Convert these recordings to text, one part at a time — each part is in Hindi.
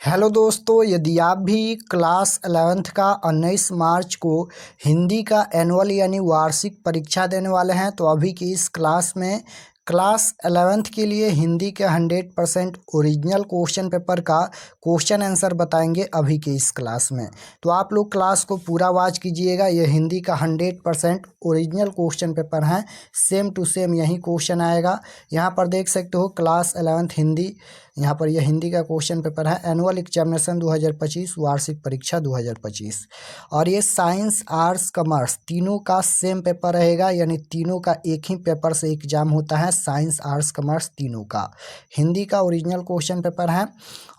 हेलो दोस्तों, यदि आप भी क्लास 11th का 19 मार्च को हिंदी का एनुअल यानी वार्षिक परीक्षा देने वाले हैं तो अभी की इस क्लास में क्लास 11th के लिए हिंदी के 100% ओरिजिनल क्वेश्चन पेपर का क्वेश्चन आंसर बताएंगे अभी के इस क्लास में। तो आप लोग क्लास को पूरा वॉच कीजिएगा। ये हिंदी का 100% ओरिजिनल क्वेश्चन पेपर है, सेम टू सेम यही क्वेश्चन आएगा। यहाँ पर देख सकते हो क्लास 11th हिंदी, यहाँ पर यह हिंदी का क्वेश्चन पेपर है, एनुअल एग्जामिनेशन 2025 वार्षिक परीक्षा 2025। और ये साइंस आर्ट्स कॉमर्स तीनों का सेम पेपर रहेगा, यानी तीनों का एक ही पेपर से एग्जाम होता है। साइंस आर्ट्स कॉमर्स तीनों का हिंदी का ओरिजिनल क्वेश्चन पेपर है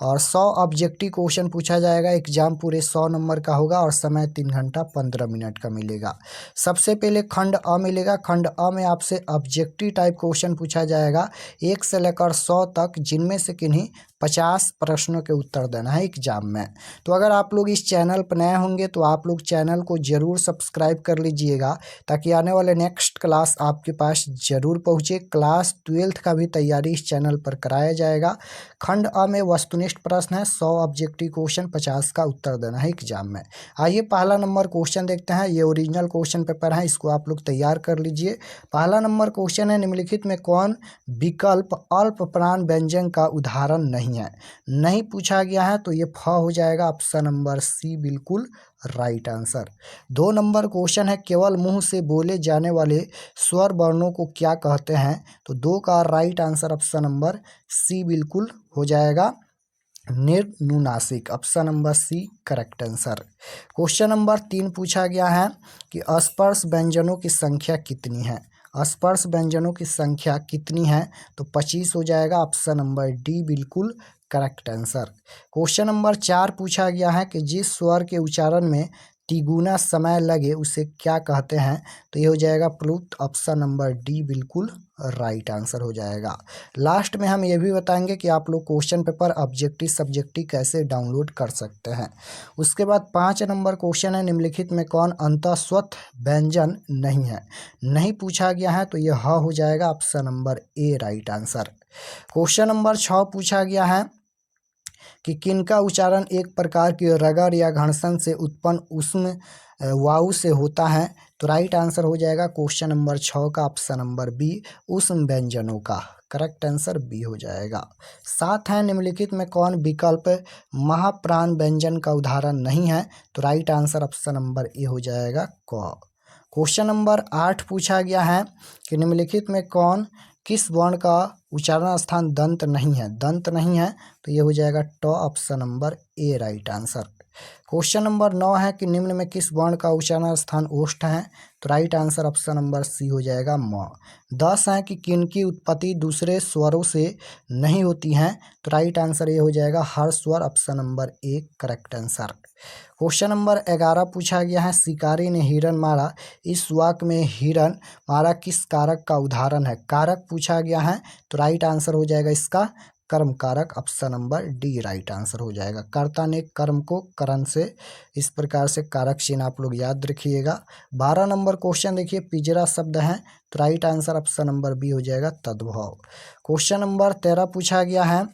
और 100 ऑब्जेक्टिव क्वेश्चन पूछा जाएगा। एग्जाम पूरे 100 नंबर का होगा और समय 3 घंटा 15 मिनट का मिलेगा। सबसे पहले खंड अ मिलेगा। खंड अ में आपसे ऑब्जेक्टिव टाइप क्वेश्चन पूछा जाएगा 1 से लेकर 100 तक, जिनमें से किन्हीं 50 प्रश्नों के उत्तर देना है एग्जाम में। तो अगर आप लोग इस चैनल पर नए होंगे तो आप लोग चैनल को जरूर सब्सक्राइब कर लीजिएगा, ताकि आने वाले नेक्स्ट क्लास आपके पास जरूर पहुँचे। क्लास 12th का भी तैयारी इस चैनल पर कराया जाएगा। खंड अ में वस्तुनिष्ठ प्रश्न है, 100 ऑब्जेक्टिव क्वेश्चन, 50 का उत्तर देना है एग्जाम में। आइए पहला नंबर क्वेश्चन देखते हैं। ये ओरिजिनल क्वेश्चन पेपर है, इसको आप लोग तैयार कर लीजिए। पहला नंबर क्वेश्चन है, निम्नलिखित में कौन विकल्प अल्प प्राण व्यंजन का उदाहरण नहीं है? नहीं पूछा गया है तो ये फ हो जाएगा, ऑप्शन नंबर सी बिल्कुल राइट आंसर। 2 नंबर क्वेश्चन है, केवल मुंह से बोले जाने वाले स्वर वर्णों को क्या कहते हैं? तो 2 का right answer option number C बिल्कुल हो जाएगा, निर्नुनासिक, option number C correct answer. Question number 3 पूछा गया है कि स्पर्श व्यंजनों की संख्या कितनी है? स्पर्श व्यंजनों की संख्या कितनी है? तो 25 हो जाएगा, ऑप्शन नंबर डी बिल्कुल करेक्ट आंसर। क्वेश्चन नंबर 4 पूछा गया है कि जिस स्वर के उच्चारण में तिगुना समय लगे उसे क्या कहते हैं? तो ये हो जाएगा प्लुत, ऑप्शन नंबर डी बिल्कुल राइट आंसर हो जाएगा। लास्ट में हम ये भी बताएंगे कि आप लोग क्वेश्चन पेपर ऑब्जेक्टिव सब्जेक्टिव कैसे डाउनलोड कर सकते हैं। उसके बाद 5 नंबर क्वेश्चन है, निम्नलिखित में कौन अंतःस्वथ व्यंजन नहीं है? नहीं पूछा गया है तो ये ह हो जाएगा, option number A right answer. Question number 6 पूछा गया है कि किनका उच्चारण एक प्रकार की रगड़ या घर्षण से उत्पन्न उष्ण वायु से होता है? तो राइट आंसर हो जाएगा क्वेश्चन नंबर 6 का ऑप्शन नंबर बी, उष्ण व्यंजनों का। करेक्ट आंसर बी हो जाएगा। 7 है, निम्नलिखित में कौन विकल्प महाप्राण व्यंजन का उदाहरण नहीं है? तो राइट आंसर ऑप्शन नंबर ए हो जाएगा क। क्वेश्चन नंबर 8 पूछा गया है कि निम्नलिखित में कौन किस वर्ण का उच्चारण स्थान दंत नहीं है? दंत नहीं है तो ये हो जाएगा ट, option number A right answer. Question number 9 है कि निम्न में किस वर्ण का उच्चारण स्थान ओष्ठ है? तो right answer option number C हो जाएगा म। 10 है कि किनकी उत्पत्ति दूसरे स्वरों से नहीं होती है? तो राइट आंसर ये हो जाएगा हर स्वर, option number A correct answer. Question number 11 पूछा गया है, शिकारी ने हिरन मारा, इस वाक्य में हिरन मारा किस कारक का उदाहरण है? कारक पूछा गया है तो राइट आंसर हो जाएगा इसका कर्म कारक, option number D right answer हो जाएगा। कर्ता ने कर्म को करण से, इस प्रकार से कारक चिन्ह आप लोग याद रखिएगा। 12 नंबर क्वेश्चन देखिए, पिंजरा शब्द है तो right answer option number B हो जाएगा तद्भव। क्वेश्चन नंबर 13 पूछा गया है,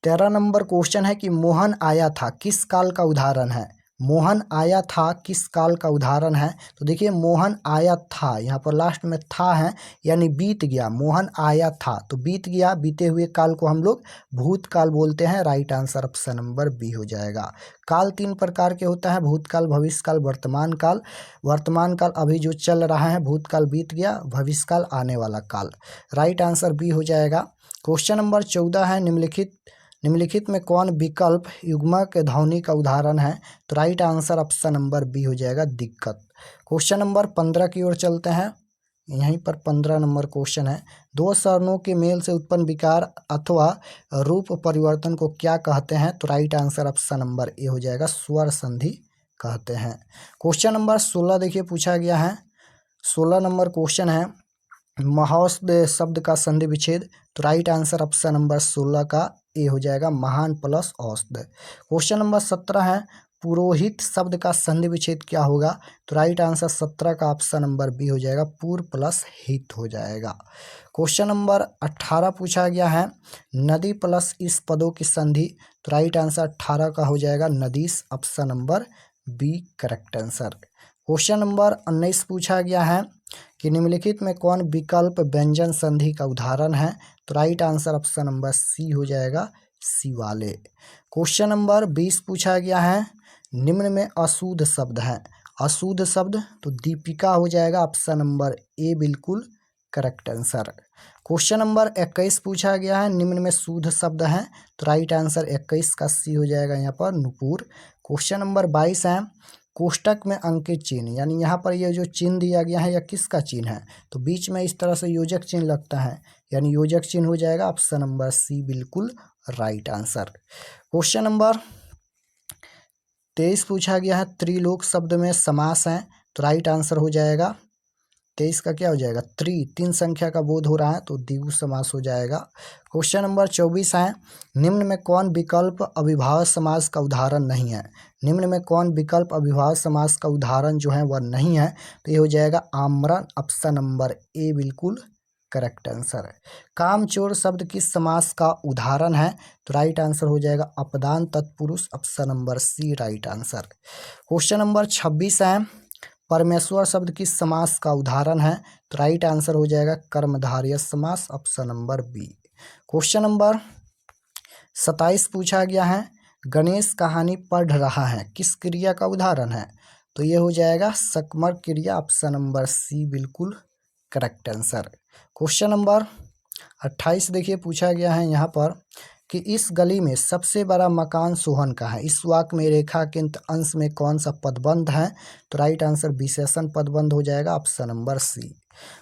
13 नंबर क्वेश्चन है कि मोहन आया था किस काल का उदाहरण है? मोहन आया था किस काल का उदाहरण है? तो देखिए मोहन आया था, यहाँ पर लास्ट में था है, यानी बीत गया। मोहन आया था तो बीत गया, बीते हुए काल को हम लोग भूतकाल बोलते हैं। Right answer option number B हो जाएगा। काल 3 प्रकार के होता है, भूतकाल, भविष्यकाल, वर्तमान काल। वर्तमान काल अभी जो चल रहा है, भूतकाल बीत गया, भविष्यकाल आने वाला काल। राइट आंसर बी हो जाएगा। क्वेश्चन नंबर 14 है, निम्नलिखित में कौन विकल्प युग्मक ध्वनि का उदाहरण है? तो right answer option number B हो जाएगा दिक्कत। क्वेश्चन नंबर 15 की ओर चलते हैं। यहीं पर 15 नंबर क्वेश्चन है, 2 स्वर्णों के मेल से उत्पन्न विकार अथवा रूप परिवर्तन को क्या कहते हैं? तो राइट आंसर ऑप्शन नंबर ए हो जाएगा स्वर संधि कहते हैं। क्वेश्चन नंबर 16 देखिए पूछा गया है, 16 नंबर क्वेश्चन है, महौष्ध शब्द का संधि विच्छेद। तो राइट आंसर ऑप्शन नंबर 16 का ए हो जाएगा महान प्लस औषध। क्वेश्चन नंबर 17 है, पुरोहित शब्द का संधि विच्छेद क्या होगा? तो राइट आंसर 17 का ऑप्शन नंबर बी हो जाएगा, पूर्व प्लस हित हो जाएगा। क्वेश्चन नंबर 18 पूछा गया है, नदी प्लस इस पदों की संधि। तो राइट आंसर 18 का हो जाएगा नदीस, option number B correct answer. Question number 19 पूछा गया है कि निम्नलिखित में कौन विकल्प व्यंजन संधि का उदाहरण है? तो right answer option number C हो जाएगा, शिवाले। क्वेश्चन नंबर 20 पूछा गया है, निम्न में अशुद्ध शब्द है। अशुद्ध शब्द तो दीपिका हो जाएगा, ऑप्शन नंबर ए बिल्कुल करेक्ट आंसर। क्वेश्चन नंबर 21 पूछा गया है, निम्न में शुद्ध शब्द है। तो राइट आंसर 21 का सी हो जाएगा यहाँ पर, नुपुर। क्वेश्चन नंबर 22 है, कोष्टक में अंकित चिन्ह, यानी यहाँ पर ये जो चिन्ह दिया गया है यह किसका चिन्ह है? तो बीच में इस तरह से योजक चिन्ह लगता है, यानी योजक चिन्ह हो जाएगा, ऑप्शन नंबर सी बिल्कुल राइट आंसर। क्वेश्चन नंबर 23 पूछा गया है, त्रिलोक शब्द में समास है। तो राइट आंसर हो जाएगा 23 का क्या हो जाएगा, तीन संख्या का बोध हो रहा है तो द्विगु समास हो जाएगा। क्वेश्चन नंबर 24 है, निम्न में कौन विकल्प अविभाज्य समास का उदाहरण नहीं है? निम्न में कौन विकल्प अविभाज्य समास का उदाहरण जो है वह नहीं है? तो ये हो जाएगा आम्रन, ऑप्शन नंबर ए बिल्कुल करेक्ट आंसर है। कामचोर शब्द किस समास का उदाहरण है? तो राइट आंसर हो जाएगा अपदान तत्पुरुष, option number C right answer. Question number 26 है, परमेश्वर शब्द किस समास का उदाहरण है? तो राइट आंसर हो जाएगा कर्मधारय समास, option number B. Question number 27 पूछा गया है, गणेश कहानी पढ़ रहा है किस क्रिया का उदाहरण है? तो ये हो जाएगा सकमर क्रिया, ऑप्शन नंबर सी बिल्कुल करेक्ट आंसर। क्वेश्चन नंबर 28 देखिए पूछा गया है यहाँ पर कि इस गली में सबसे बड़ा मकान सोहन का है। इस वाक्य में रेखा के अंश में कौन सा पदबंध है? तो राइट आंसर विशेषण पदबंध हो जाएगा, option number C.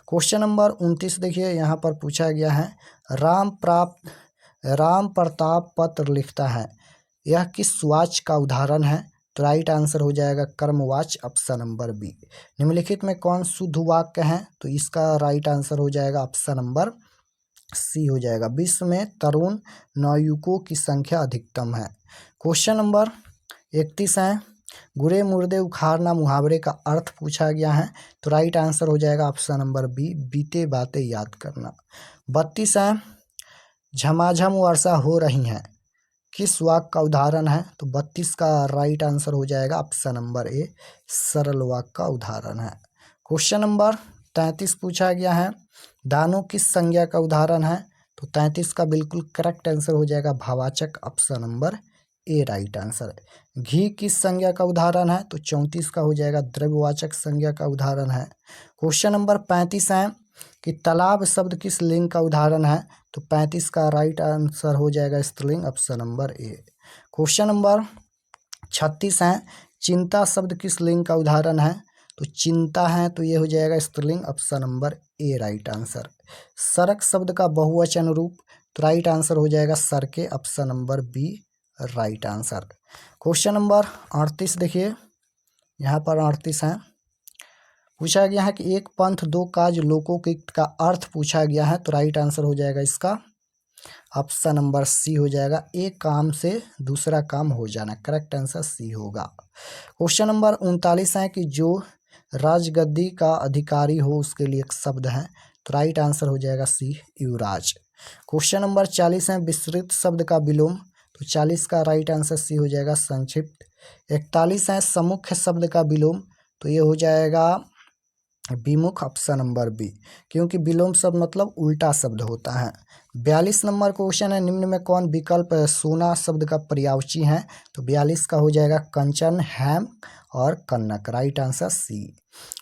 Question number 29 देखिए यहाँ पर पूछा गया है, राम प्रताप पत्र लिखता है, यह किस वाच्य का उदाहरण है? तो राइट आंसर हो जाएगा कर्मवाच्य, ऑप्शन नंबर बी। निम्नलिखित में कौन शुद्ध वाक्य है? तो इसका राइट आंसर हो जाएगा ऑप्शन नंबर सी हो जाएगा, विश्व में तरुण नवयुवकों की संख्या अधिकतम है। क्वेश्चन नंबर 31 है, गुरे मुर्दे उखाड़ना मुहावरे का अर्थ पूछा गया है। तो राइट आंसर हो जाएगा ऑप्शन नंबर बी, बीते बातें याद करना। 32 है, झमाझम वर्षा हो रही है किस वाक्य का उदाहरण है? तो 32 का राइट आंसर हो जाएगा ऑप्शन नंबर ए, सरल वाक्य का उदाहरण है। क्वेश्चन नंबर 33 पूछा गया है, दानों किस संज्ञा का उदाहरण है? तो 33 का बिल्कुल करेक्ट आंसर हो जाएगा भावाचक, option number A right answer है। घी किस संज्ञा का उदाहरण है? तो 34 का हो जाएगा द्रव्यवाचक संज्ञा का उदाहरण है। क्वेश्चन नंबर 35 है कि तालाब शब्द किस लिंग का उदाहरण है? तो 35 का राइट आंसर हो जाएगा स्त्रीलिंग, ऑप्शन नंबर ए। क्वेश्चन नंबर 36 है, चिंता शब्द किस लिंग का उदाहरण है? तो चिंता है तो ये हो जाएगा स्त्रीलिंग, option number A right answer. सड़क शब्द का बहुवचन रूप? तो राइट आंसर हो जाएगा सड़के, option number B right answer. Question number 38 देखिए यहाँ पर 38 है, पूछा गया है कि एक पंथ दो काज लोकोक्त का अर्थ पूछा गया है। तो राइट आंसर हो जाएगा इसका ऑप्शन नंबर सी हो जाएगा, एक काम से दूसरा काम हो जाना, करेक्ट आंसर सी होगा। क्वेश्चन नंबर 39 है कि जो राजगद्दी का अधिकारी हो उसके लिए एक शब्द है। तो राइट आंसर हो जाएगा सी, युवराज। क्वेश्चन नंबर 40 है, विस्तृत शब्द का विलोम? तो 40 का राइट आंसर सी हो जाएगा संक्षिप्त। 41 है, सम्मुख शब्द का विलोम? तो ये हो जाएगा विमुख, ऑप्शन नंबर बी, क्योंकि विलोम शब्द मतलब उल्टा शब्द होता है। 42 नंबर क्वेश्चन है, निम्न में कौन विकल्प सोना शब्द का पर्यायवाची है? तो 42 का हो जाएगा कंचन, हैम और कनक, right answer C.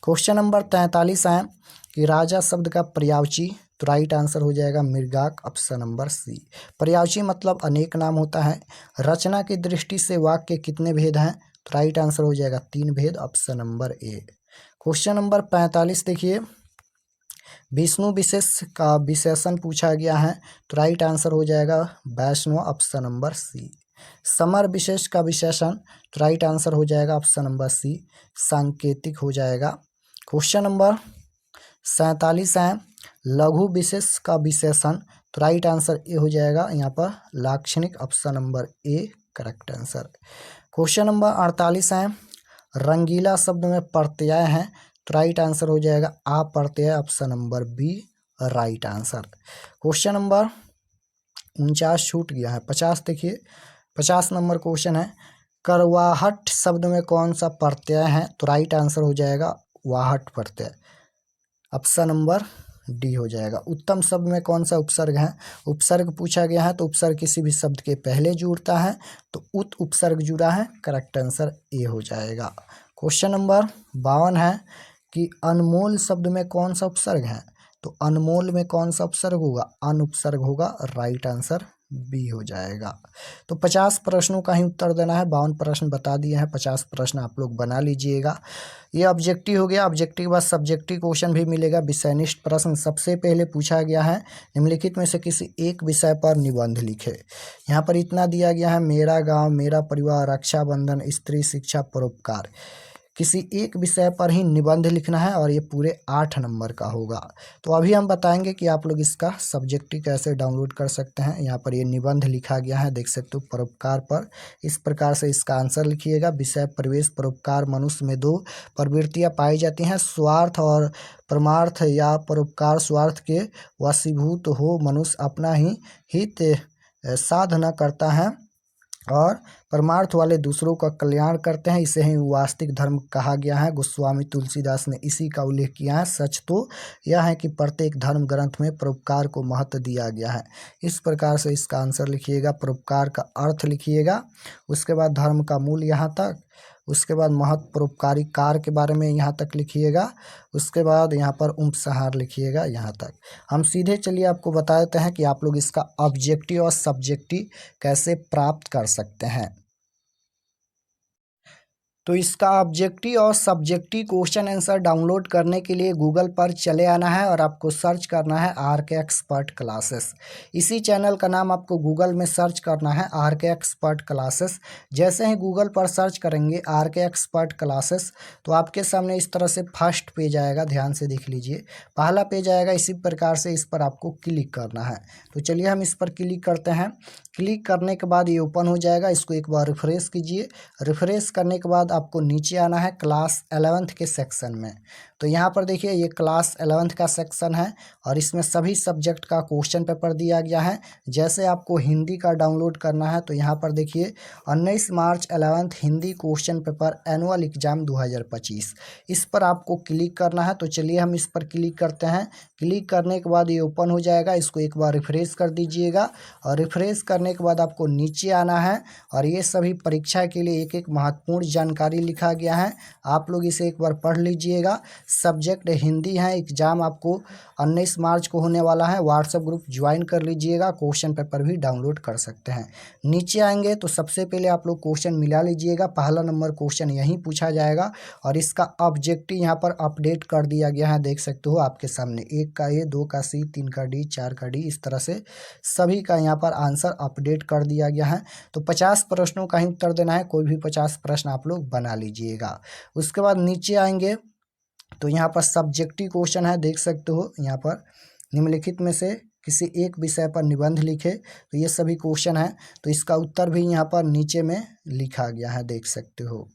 Question number 43 है कि राजा शब्द का पर्यायवाची? तो राइट आंसर हो जाएगा मृगाक, ऑप्शन नंबर सी। पर्यायवाची मतलब अनेक नाम होता है। रचना की दृष्टि से वाक्य के कितने भेद हैं? तो राइट आंसर हो जाएगा 3 भेद, ऑप्शन नंबर ए। क्वेश्चन नंबर 45 देखिए, विष्णु विशेष का विशेषण पूछा गया है। तो राइट आंसर हो जाएगा वैष्णव, ऑप्शन नंबर सी। समर विशेष का विशेषण? तो राइट आंसर हो जाएगा ऑप्शन नंबर सी, सांकेतिक हो जाएगा। क्वेश्चन नंबर 47 है, लघु विशेष का विशेषण? तो राइट आंसर ए हो जाएगा यहाँ पर लाक्षणिक, option number A correct answer. Question number 48 है, रंगीला शब्द में प्रत्यय है, तो राइट आंसर हो जाएगा आ प्रत्यय, option number B right answer. Question number 49 छूट गया है, 50 देखिए, 50 नंबर क्वेश्चन है, करवाहट शब्द में कौन सा प्रत्यय है, तो राइट आंसर हो जाएगा वाहट प्रत्यय, ऑप्शन नंबर डी हो जाएगा। उत्तम शब्द में कौन सा उपसर्ग है, उपसर्ग पूछा गया है, तो उपसर्ग किसी भी शब्द के पहले जुड़ता है, तो उत उपसर्ग जुड़ा है, करेक्ट आंसर ए हो जाएगा। क्वेश्चन नंबर 52 है कि अनमोल शब्द में कौन सा उपसर्ग है, तो अनमोल में कौन सा उपसर्ग होगा, अन उपसर्ग होगा, राइट आंसर बी हो जाएगा। तो 50 प्रश्नों का ही उत्तर देना है, 52 प्रश्न बता दिए हैं, 50 प्रश्न आप लोग बना लीजिएगा। ये ऑब्जेक्टिव हो गया, ऑब्जेक्टिव के बाद सब्जेक्टिव क्वेश्चन भी मिलेगा। विषयनिष्ठ प्रश्न सबसे पहले पूछा गया है, निम्नलिखित में से किसी एक विषय पर निबंध लिखे। यहाँ पर इतना दिया गया है, मेरा गाँव, मेरा परिवार, रक्षाबंधन, स्त्री शिक्षा, परोपकार। किसी एक विषय पर ही निबंध लिखना है और ये पूरे 8 नंबर का होगा। तो अभी हम बताएंगे कि आप लोग इसका सब्जेक्टिव कैसे डाउनलोड कर सकते हैं। यहाँ पर ये निबंध लिखा गया है, देख सकते हो, परोपकार पर। इस प्रकार से इसका आंसर लिखिएगा। विषय प्रवेश परोपकार। मनुष्य में 2 प्रवृत्तियाँ पाई जाती हैं, स्वार्थ और परमार्थ, या परोपकार स्वार्थ के वशीभूत हो मनुष्य अपना ही हित साधना करता है और परमार्थ वाले दूसरों का कल्याण करते हैं, इसे ही वास्तविक धर्म कहा गया है। गोस्वामी तुलसीदास ने इसी का उल्लेख किया है। सच तो यह है कि प्रत्येक धर्म ग्रंथ में परोपकार को महत्व दिया गया है। इस प्रकार से इसका आंसर लिखिएगा, परोपकार का अर्थ लिखिएगा, उसके बाद धर्म का मूल यहाँ तक, उसके बाद महत्व परोपकारी कार्य के बारे में यहाँ तक लिखिएगा, उसके बाद यहाँ पर उपसंहार लिखिएगा यहाँ तक। हम सीधे चलिए आपको बता देते हैं कि आप लोग इसका ऑब्जेक्टिव और सब्जेक्टिव कैसे प्राप्त कर सकते हैं। तो इसका ऑब्जेक्टिव और सब्जेक्टिव क्वेश्चन आंसर डाउनलोड करने के लिए गूगल पर चले आना है और आपको सर्च करना है RK एक्सपर्ट क्लासेस। इसी चैनल का नाम आपको गूगल में सर्च करना है, RK एक्सपर्ट क्लासेस। जैसे ही गूगल पर सर्च करेंगे RK एक्सपर्ट क्लासेस, तो आपके सामने इस तरह से फर्स्ट पेज आएगा, ध्यान से देख लीजिए। पहला पेज आएगा, इसी प्रकार से इस पर आपको क्लिक करना है। तो चलिए हम इस पर क्लिक करते हैं। क्लिक करने के बाद ये ओपन हो जाएगा, इसको एक बार रिफ्रेश कीजिए। रिफ्रेश करने के बाद आपको नीचे आना है क्लास 11th के सेक्शन में। तो यहाँ पर देखिए, ये क्लास 11th का सेक्शन है और इसमें सभी सब्जेक्ट का क्वेश्चन पेपर दिया गया है। जैसे आपको हिंदी का डाउनलोड करना है, तो यहाँ पर देखिए 19 मार्च 11th Hindi question paper annual exam 2025, इस पर आपको क्लिक करना है। तो चलिए हम इस पर क्लिक करते हैं। क्लिक करने के बाद ये ओपन हो जाएगा, इसको एक बार रिफ्रेश कर दीजिएगा और रिफ्रेश करने के बाद आपको नीचे आना है और ये सभी परीक्षा के लिए एक एक महत्वपूर्ण जानकारी लिखा गया है, आप लोग इसे एक बार पढ़ लीजिएगा। सब्जेक्ट हिंदी है, एग्जाम आपको 19 मार्च को होने वाला है। व्हाट्सएप ग्रुप ज्वाइन कर लीजिएगा, क्वेश्चन पेपर भी डाउनलोड कर सकते हैं। नीचे आएंगे तो सबसे पहले आप लोग क्वेश्चन मिला लीजिएगा, पहला नंबर क्वेश्चन यहीं पूछा जाएगा और इसका ऑब्जेक्टिव यहाँ पर अपडेट कर दिया गया है, देख सकते हो आपके सामने। 1 का ए, 2 का सी, 3 का डी, 4 का डी, इस तरह से सभी का यहाँ पर आंसर अपडेट कर दिया गया है। तो 50 प्रश्नों का ही उत्तर देना है, कोई भी 50 प्रश्न आप लोग बना लीजिएगा। उसके बाद नीचे आएंगे तो यहाँ पर सब्जेक्टिव क्वेश्चन है, देख सकते हो यहाँ पर निम्नलिखित में से किसी एक विषय पर निबंध लिखे, तो ये सभी क्वेश्चन है। तो इसका उत्तर भी यहाँ पर नीचे में लिखा गया है, देख सकते हो।